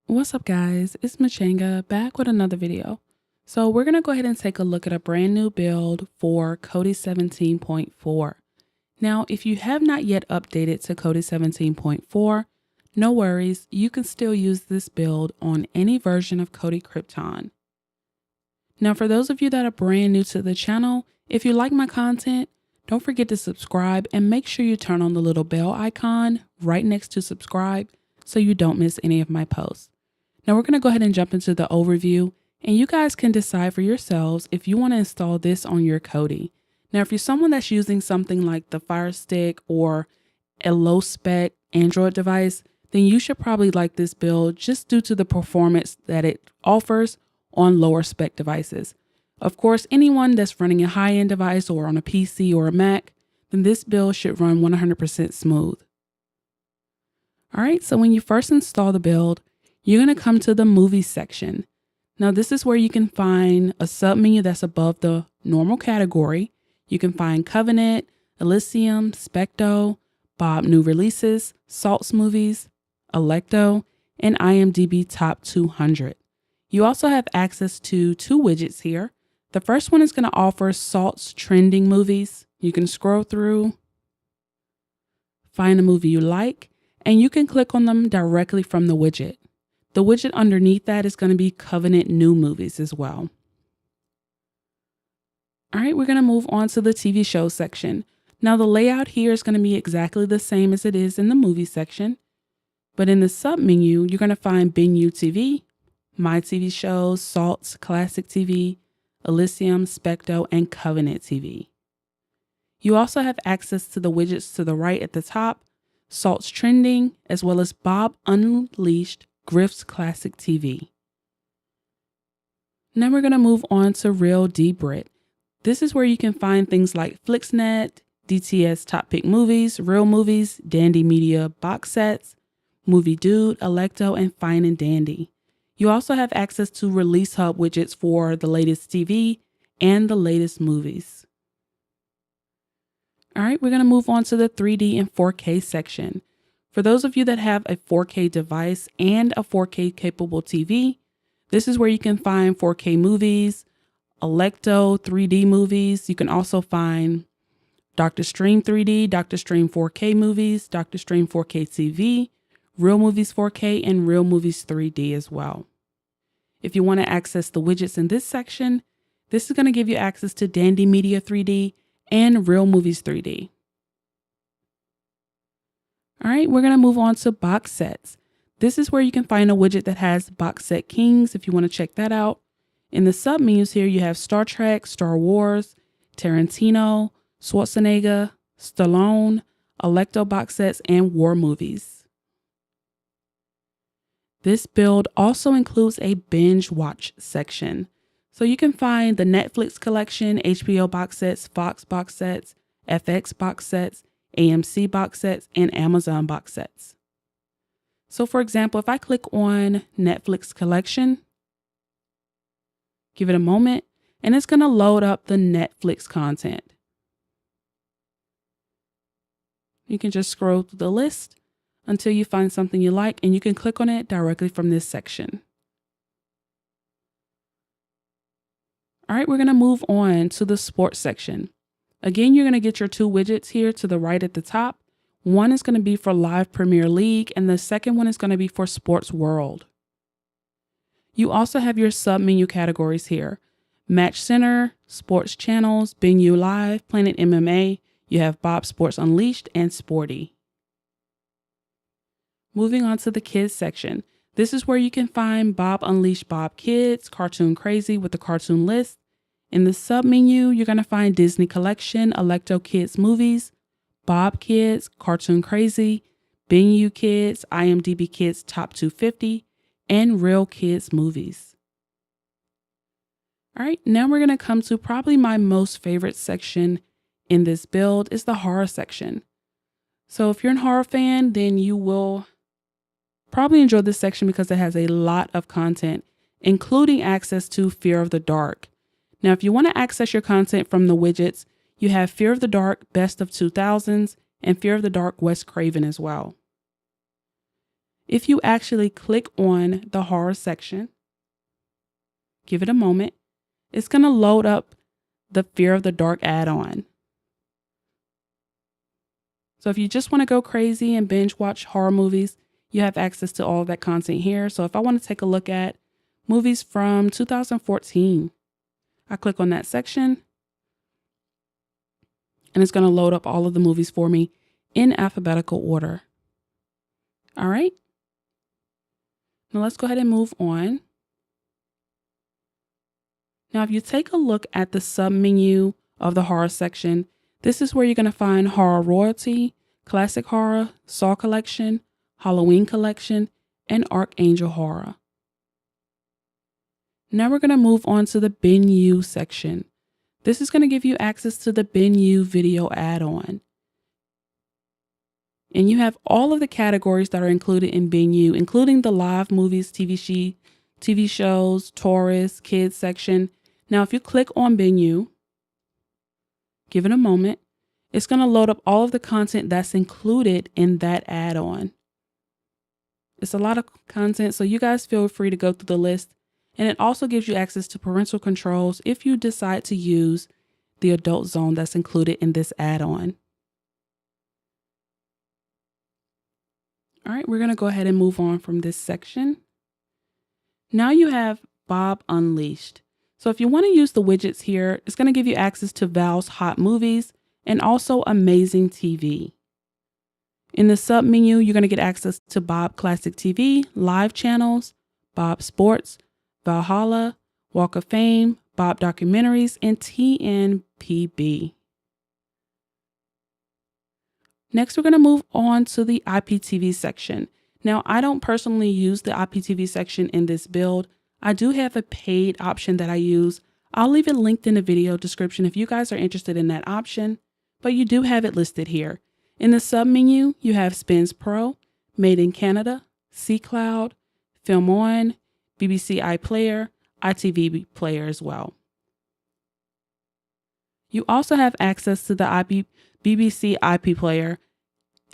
What's up guys, it's Machanga back with another video. So we're going to go ahead and take a look at a brand new build for Kodi 17.4. Now if you have not yet updated to Kodi 17.4, no worries, you can still use this build on any version of Kodi Krypton. Now for those of you that are brand new to the channel, if you like my content, don't forget to subscribe and make sure you turn on the little bell icon right next to subscribe so you don't miss any of my posts. Now we're going to go ahead and jump into the overview, and you guys can decide for yourselves if you want to install this on your Kodi. Now if you're someone that's using something like the Fire Stick or a low spec Android device, then you should probably like this build just due to the performance that it offers on lower spec devices. Of course, anyone that's running a high-end device or on a PC or a Mac, then this build should run 100% smooth. All right, so when you first install the build, you're going to come to the movies section. Now this is where you can find a submenu that's above the normal category. You can find Covenant, Elysium, Specto, Bob New Releases, Salts Movies, Electo, and IMDb Top 200. You also have access to two widgets here. The first one is going to offer Salt's trending movies. You can scroll through, find a movie you like, and you can click on them directly from the widget. The widget underneath that is going to be Covenant new movies as well. All right, we're going to move on to the TV show section. Now the layout here is going to be exactly the same as it is in the movie section, but in the sub menu, you're going to find Binge TV, My TV Shows, Salts, Classic TV, Elysium, Specto, and Covenant TV. You also have access to the widgets to the right at the top, Salt's Trending, as well as Bob Unleashed, Griff's Classic TV. Now we're going to move on to Real D-Brit. This is where you can find things like Flixnet, DTS Top Pick Movies, Real Movies, Dandy Media Box Sets, Movie Dude, Electo, and Fine and Dandy. You also have access to Release Hub widgets for the latest TV and the latest movies. All right, we're going to move on to the 3D and 4K section. For those of you that have a 4K device and a 4K capable TV, this is where you can find 4K movies, Electo 3D movies. You can also find Dr. Stream 3D, Dr. Stream 4K movies, Dr. Stream 4K TV, Real Movies 4K, and Real Movies 3D as well. If you want to access the widgets in this section, this is going to give you access to Dandy Media 3D and Real Movies 3D. All right, we're going to move on to box sets. This is where you can find a widget that has Box Set Kings if you want to check that out. In the sub menus here, you have Star Trek, Star Wars, Tarantino, Schwarzenegger, Stallone, Electo box sets, and war movies. This build also includes a binge watch section. So you can find the Netflix collection, HBO box sets, Fox box sets, FX box sets, AMC box sets, and Amazon box sets. So for example, if I click on Netflix collection, give it a moment, and it's going to load up the Netflix content. You can just scroll through the list until you find something you like, and you can click on it directly from this section. All right, we're going to move on to the sports section. Again, you're going to get your two widgets here to the right at the top. One is going to be for Live Premier League, and the second one is going to be for Sports World. You also have your sub-menu categories here. Match Center, Sports Channels, Binge Live, Planet MMA. You have Bob Sports Unleashed, and Sporty. Moving on to the kids section. This is where you can find Bob Unleashed Bob Kids, Cartoon Crazy with the cartoon list. In the sub-menu, you're going to find Disney Collection, Electo Kids Movies, Bob Kids, Cartoon Crazy, Binge Kids, IMDb Kids Top 250, and Real Kids Movies. All right, now we're going to come to probably my most favorite section in this build is the horror section. So if you're a horror fan, then you will probably enjoy this section because it has a lot of content, including access to Fear of the Dark. Now, if you want to access your content from the widgets, you have Fear of the Dark, Best of 2000s, and Fear of the Dark, Wes Craven as well. if you actually click on the horror section, give it a moment, it's going to load up the Fear of the Dark add-on. So if you just want to go crazy and binge watch horror movies, you have access to all of that content here. So if I want to take a look at movies from 2014, I click on that section and it's going to load up all of the movies for me in alphabetical order. All right. Now let's go ahead and move on. Now, if you take a look at the sub menu of the horror section, this is where you're going to find Horror Royalty, Classic Horror, Saw Collection, Halloween Collection, and Archangel Horror. Now we're going to move on to the Bin You section. This is going to give you access to the Bin You video add-on. And you have all of the categories that are included in Bin You, including the live movies, TV shows, tourists, kids section. Now, if you click on Bin You, give it a moment, it's going to load up all of the content that's included in that add-on. It's a lot of content, so you guys feel free to go through the list. And it also gives you access to parental controls if you decide to use the adult zone that's included in this add-on. All right, we're going to go ahead and move on from this section. Now you have Bob Unleashed. So if you want to use the widgets here, it's going to give you access to Val's Hot Movies and also Amazing TV. In the sub menu, you're going to get access to Bob Classic TV, live channels, Bob Sports, Valhalla, Walk of Fame, Bob Documentaries, and TNPB. Next, we're going to move on to the IPTV section. Now, I don't personally use the IPTV section in this build. I do have a paid option that I use. I'll leave it linked in the video description if you guys are interested in that option, but you do have it listed here. In the sub menu, you have Spins Pro, Made in Canada, C Cloud, Film On, BBC iPlayer, ITV Player as well. You also have access to the BBC IP Player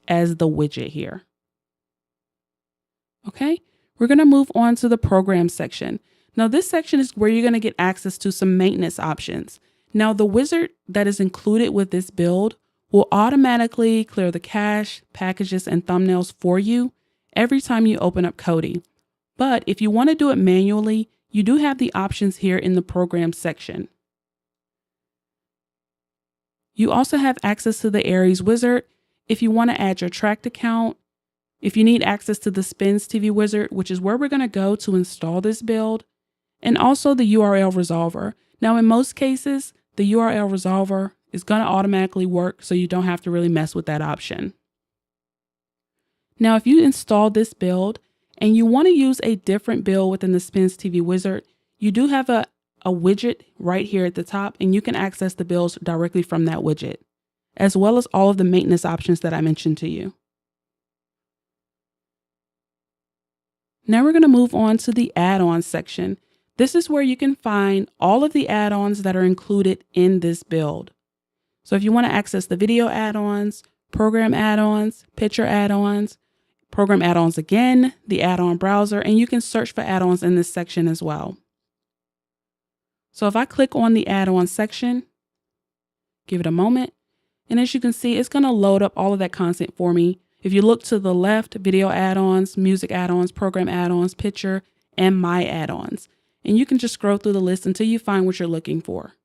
as the widget here. Okay, we're going to move on to the program section. Now, this section is where you're going to get access to some maintenance options. Now, the wizard that is included with this build will automatically clear the cache, packages, and thumbnails for you every time you open up Kodi. But if you want to do it manually, you do have the options here in the program section. You also have access to the Aries Wizard if you want to add your tracked account. If you need access to the Spins TV Wizard, which is where we're going to go to install this build, and also the URL resolver. Now, in most cases, the URL resolver is going to automatically work, so you don't have to really mess with that option. Now, if you install this build and you want to use a different build within the Spins TV Wizard, you do have a widget right here at the top, and you can access the builds directly from that widget, as well as all of the maintenance options that I mentioned to you. Now we're going to move on to the add-ons section. This is where you can find all of the add-ons that are included in this build. So if you want to access the video add-ons, program add-ons, picture add-ons, program add-ons again, the add-on browser, and you can search for add-ons in this section as well. So if I click on the add-on section, give it a moment, and as you can see, it's going to load up all of that content for me. If you look to the left, video add-ons, music add-ons, program add-ons, picture, and my add-ons. And you can just scroll through the list until you find what you're looking for.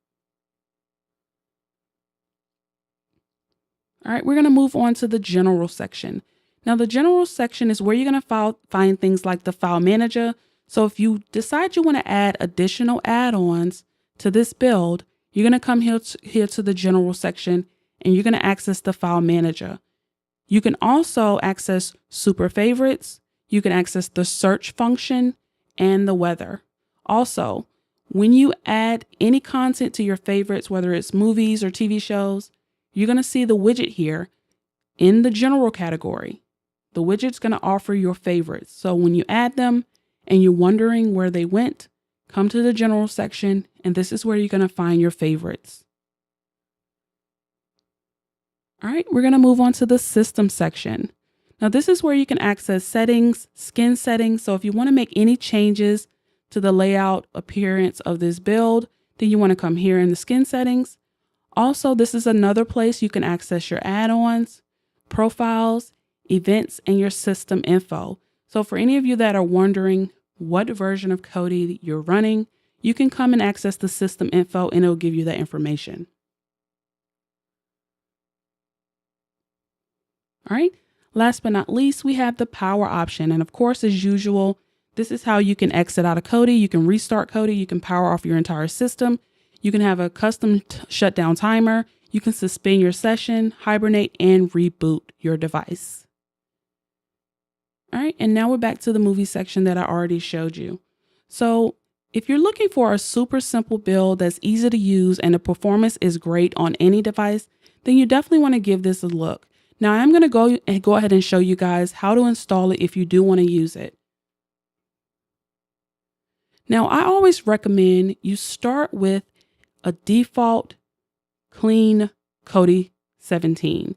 All right, we're going to move on to the general section. Now, the general section is where you're going to find things like the file manager. So if you decide you want to add additional add-ons to this build, you're going to come here to the general section, and you're going to access the file manager. You can also access super favorites. You can access the search function and the weather. Also, when you add any content to your favorites, whether it's movies or TV shows, you're going to see the widget here in the general category. The widget's going to offer your favorites. So when you add them and you're wondering where they went, come to the general section, and this is where you're going to find your favorites. All right, we're going to move on to the system section. Now this is where you can access settings, skin settings. So if you want to make any changes to the layout appearance of this build, then you want to come here in the skin settings. Also, this is another place you can access your add-ons, profiles, events, and your system info. So for any of you that are wondering what version of Kodi you're running, you can come and access the system info and it'll give you that information. All right. Last but not least, we have the power option. And of course, as usual, this is how you can exit out of Kodi. You can restart Kodi. You can power off your entire system. You can have a custom shutdown timer. You can suspend your session, hibernate, and reboot your device. All right. And now we're back to the movie section that I already showed you. So if you're looking for a super simple build that's easy to use and the performance is great on any device, then you definitely want to give this a look. Now I'm going to go ahead and show you guys how to install it if you do want to use it. Now I always recommend you start with a default clean Kodi 17.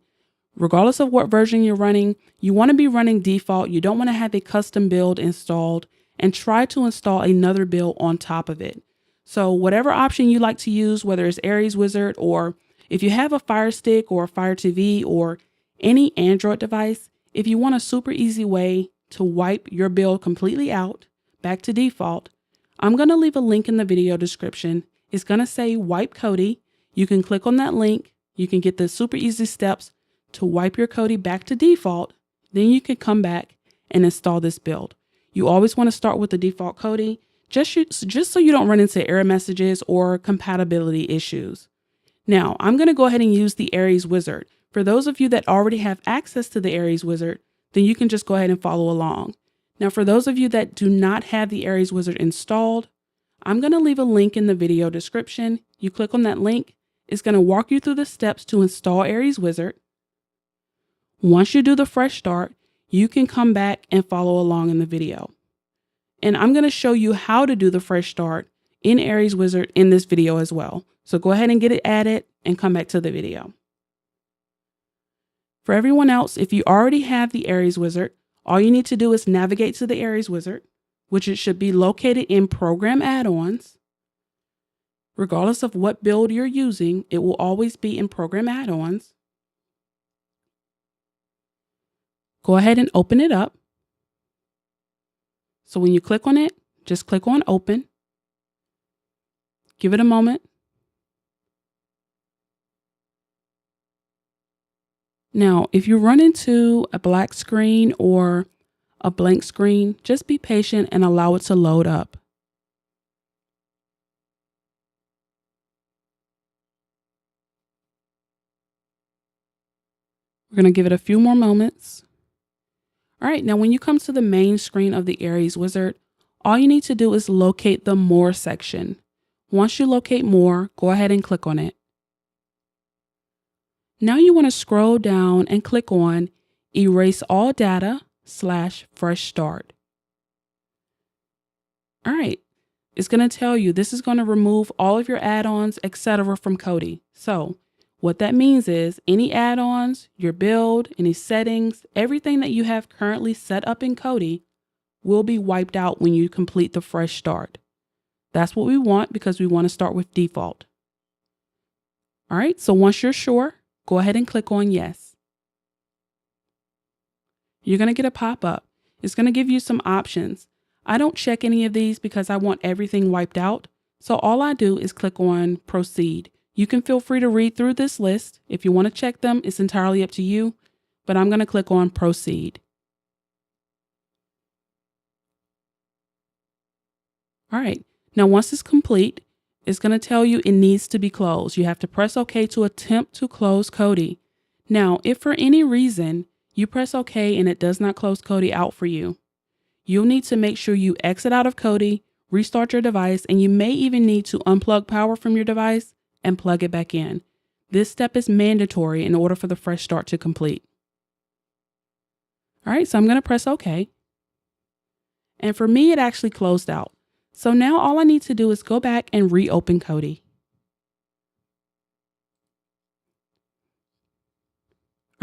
Regardless of what version you're running, you want to be running default. You don't want to have a custom build installed and try to install another build on top of it. So whatever option you like to use, whether it's Aries Wizard or if you have a Fire Stick or a Fire TV or any Android device, if you want a super easy way to wipe your build completely out, back to default, I'm going to leave a link in the video description. It's going to say wipe Kodi. You can click on that link. You can get the super easy steps to wipe your Kodi back to default. Then you can come back and install this build. You always want to start with the default Kodi, just so you don't run into error messages or compatibility issues. Now, I'm going to go ahead and use the Aries Wizard. For those of you that already have access to the Aries Wizard, then you can just go ahead and follow along. Now, for those of you that do not have the Aries Wizard installed, I'm going to leave a link in the video description. You click on that link. It's going to walk you through the steps to install Aries Wizard. Once you do the fresh start, you can come back and follow along in the video. And I'm going to show you how to do the fresh start in Aries Wizard in this video as well. So go ahead and get it added and come back to the video. For everyone else, if you already have the Aries Wizard, all you need to do is navigate to the Aries Wizard, which it should be located in Program Add-ons. Regardless of what build you're using, it will always be in Program Add-ons. Go ahead and open it up. So when you click on it, just click on Open. Give it a moment. Now, if you run into a black screen or a blank screen, just be patient and allow it to load up. We're going to give it a few more moments. All right, now when you come to the main screen of the Aries Wizard, all you need to do is locate the More section. Once you locate More, go ahead and click on it. Now you want to scroll down and click on Erase All Data / Fresh Start. All right, it's going to tell you this is going to remove all of your add-ons, etc. from Kodi. So what that means is any add-ons, your build, any settings, everything that you have currently set up in Kodi will be wiped out when you complete the fresh start. That's what we want because we want to start with default. All right, so once you're sure, go ahead and click on Yes. You're going to get a pop-up. It's going to give you some options. I don't check any of these because I want everything wiped out. So all I do is click on Proceed. You can feel free to read through this list. If you want to check them, it's entirely up to you, but I'm going to click on Proceed. All right, now once it's complete, it's going to tell you it needs to be closed. You have to press OK to attempt to close Kodi. Now, if for any reason you press OK and it does not close Kodi out for you, you'll need to make sure you exit out of Kodi, restart your device, and you may even need to unplug power from your device and plug it back in. This step is mandatory in order for the fresh start to complete. All right, so I'm going to press OK. And for me, it actually closed out. So now all I need to do is go back and reopen Kodi.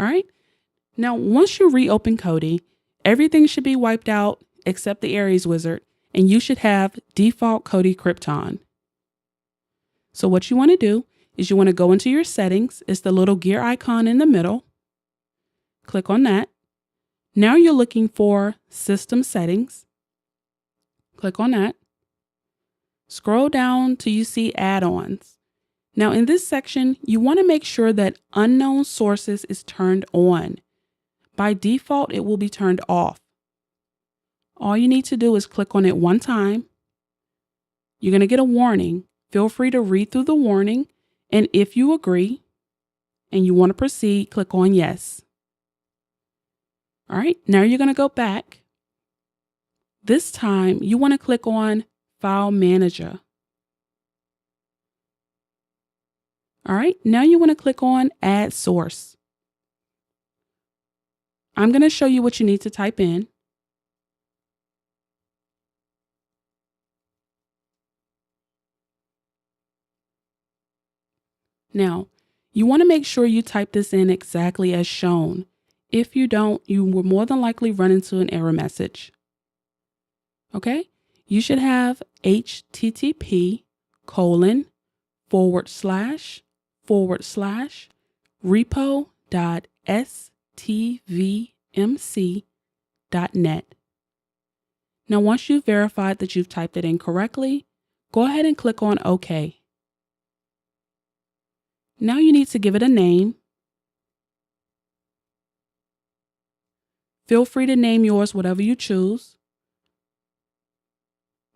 All right. Now, once you reopen Kodi, everything should be wiped out except the Aries Wizard, and you should have default Kodi Krypton. So what you want to do is you want to go into your settings. It's the little gear icon in the middle. Click on that. Now you're looking for System Settings. Click on that. Scroll down till you see Add-ons. Now in this section, you want to make sure that Unknown Sources is turned on. By default, it will be turned off. All you need to do is click on it one time. You're going to get a warning. Feel free to read through the warning, and if you agree and you want to proceed, click on Yes. All right, now you're going to go back. This time, you want to click on File Manager. All right, now you want to click on Add Source. I'm going to show you what you need to type in. Now, you want to make sure you type this in exactly as shown. If you don't, you will more than likely run into an error message. Okay, you should have http://repo.stvmc.net. Now, once you've verified that you've typed it in correctly, go ahead and click on OK. Now you need to give it a name. Feel free to name yours whatever you choose.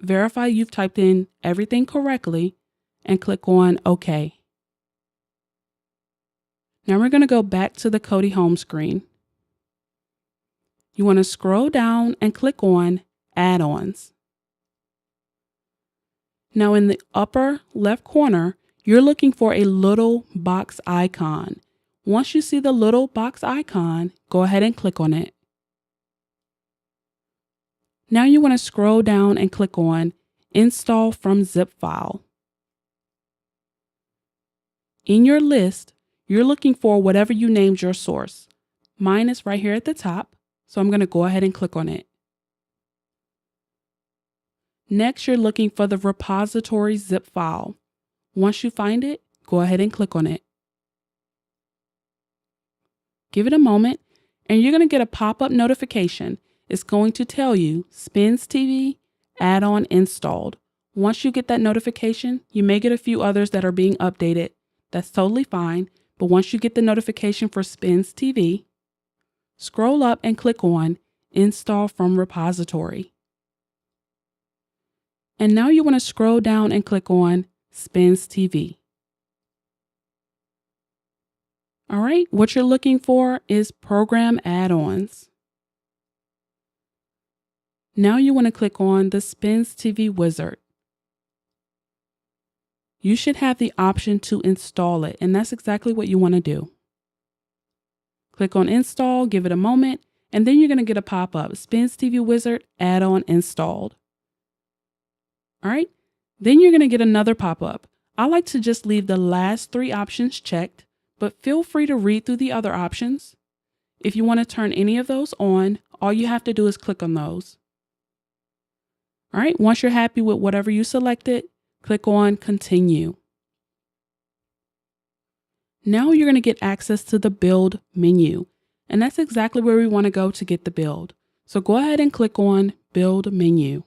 Verify you've typed in everything correctly and click on OK. Now we're going to go back to the Kodi home screen. You want to scroll down and click on Add-ons. Now in the upper left corner, you're looking for a little box icon. Once you see the little box icon, go ahead and click on it. Now you want to scroll down and click on Install from Zip File. In your list, you're looking for whatever you named your source. Mine is right here at the top, so I'm going to go ahead and click on it. Next, you're looking for the repository zip file. Once you find it, go ahead and click on it. Give it a moment, and you're going to get a pop-up notification. It's going to tell you Spins TV add-on installed. Once you get that notification, you may get a few others that are being updated. That's totally fine. But once you get the notification for Spins TV, scroll up and click on Install from Repository. And now you want to scroll down and click on Spins TV. All right, what you're looking for is Program Add-ons. Now you want to click on the Spins TV Wizard. You should have the option to install it, and that's exactly what you want to do. Click on Install, give it a moment, and then you're going to get a pop-up, Spins TV Wizard add-on installed. All right, then you're going to get another pop-up. I like to just leave the last 3 options checked, but feel free to read through the other options. If you want to turn any of those on, all you have to do is click on those. All right, once you're happy with whatever you selected, click on Continue. Now you're going to get access to the Build menu, and that's exactly where we want to go to get the build. So go ahead and click on Build menu.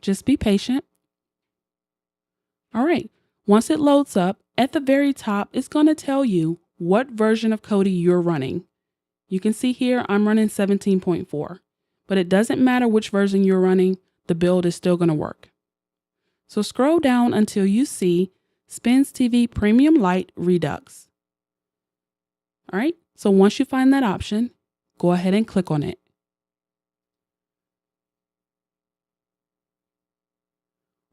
Just be patient. All right, once it loads up, at the very top, it's going to tell you what version of Kodi you're running. You can see here I'm running 17.4, but it doesn't matter which version you're running, the build is still going to work. So scroll down until you see Spins TV Premium Lite Redux. All right, so once you find that option, go ahead and click on it.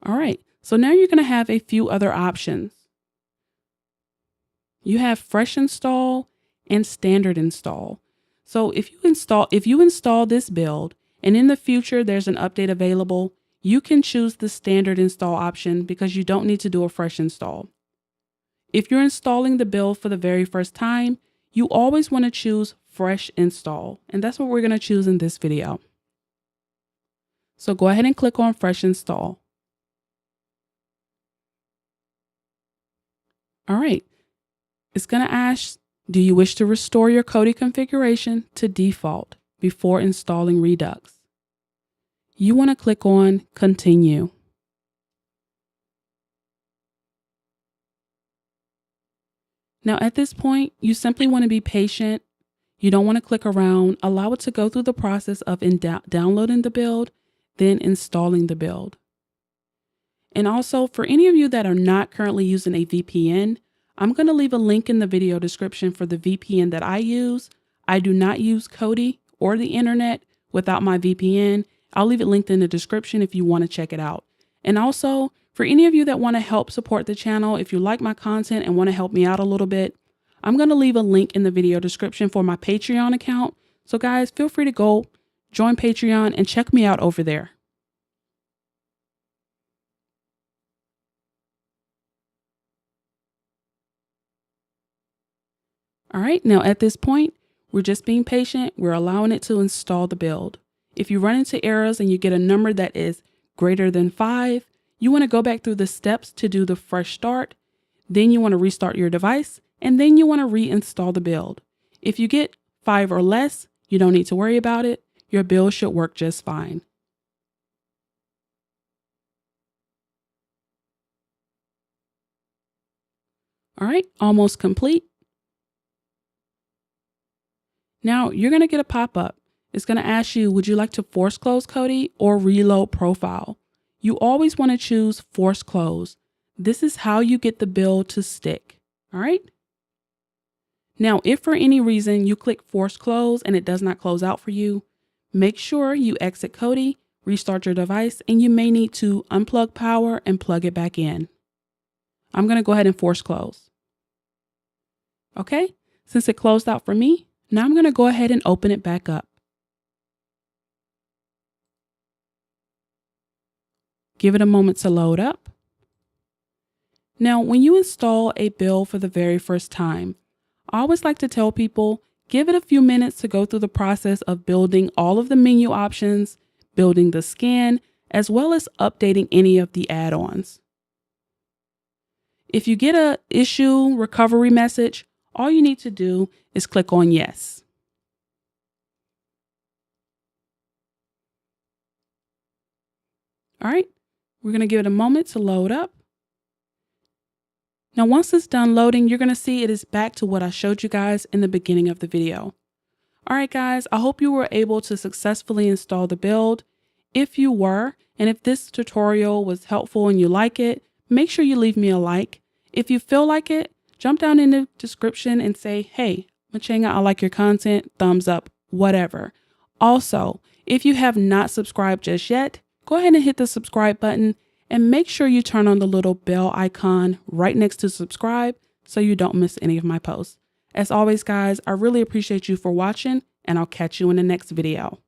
All right, so now you're going to have a few other options. You have Fresh Install and Standard Install. So if you install this build and in the future there's an update available, you can choose the Standard Install option because you don't need to do a fresh install. If you're installing the build for the very first time, you always want to choose Fresh Install, and that's what we're going to choose in this video. So go ahead and click on Fresh Install. All right, it's going to ask, do you wish to restore your Kodi configuration to default before installing Redux? You want to click on Continue. Now at this point, you simply want to be patient. You don't want to click around. Allow it to go through the process of downloading the build, then installing the build. And also, for any of you that are not currently using a VPN, I'm going to leave a link in the video description for the VPN that I use. I do not use Kodi or the internet without my VPN. I'll leave it linked in the description if you want to check it out. And also, for any of you that want to help support the channel, if you like my content and want to help me out a little bit, I'm going to leave a link in the video description for my Patreon account. So guys, feel free to go join Patreon and check me out over there. All right, now at this point, we're just being patient. We're allowing it to install the build. If you run into errors and you get a number that is greater than 5, you want to go back through the steps to do the fresh start. Then you want to restart your device, and then you want to reinstall the build. If you get 5 or less, you don't need to worry about it. Your build should work just fine. All right, almost complete. Now you're going to get a pop-up. It's going to ask you, would you like to force close Kodi or reload profile? You always want to choose force close. This is how you get the build to stick. All right. Now, if for any reason you click force close and it does not close out for you, make sure you exit Kodi, restart your device, and you may need to unplug power and plug it back in. I'm going to go ahead and force close. Okay. Since it closed out for me, now I'm going to go ahead and open it back up. Give it a moment to load up. Now, when you install a build for the very first time, I always like to tell people, give it a few minutes to go through the process of building all of the menu options, building the skin, as well as updating any of the add-ons. If you get an issue recovery message, all you need to do is click on yes. All right, we're going to give it a moment to load up. Now, once it's done loading, you're going to see it is back to what I showed you guys in the beginning of the video. All right, guys, I hope you were able to successfully install the build. If you were, and if this tutorial was helpful and you like it, make sure you leave me a like. If you feel like it, jump down in the description and say, hey, Machenga, I like your content, thumbs up, whatever. Also, if you have not subscribed just yet, go ahead and hit the subscribe button and make sure you turn on the little bell icon right next to subscribe so you don't miss any of my posts. As always, guys, I really appreciate you for watching, and I'll catch you in the next video.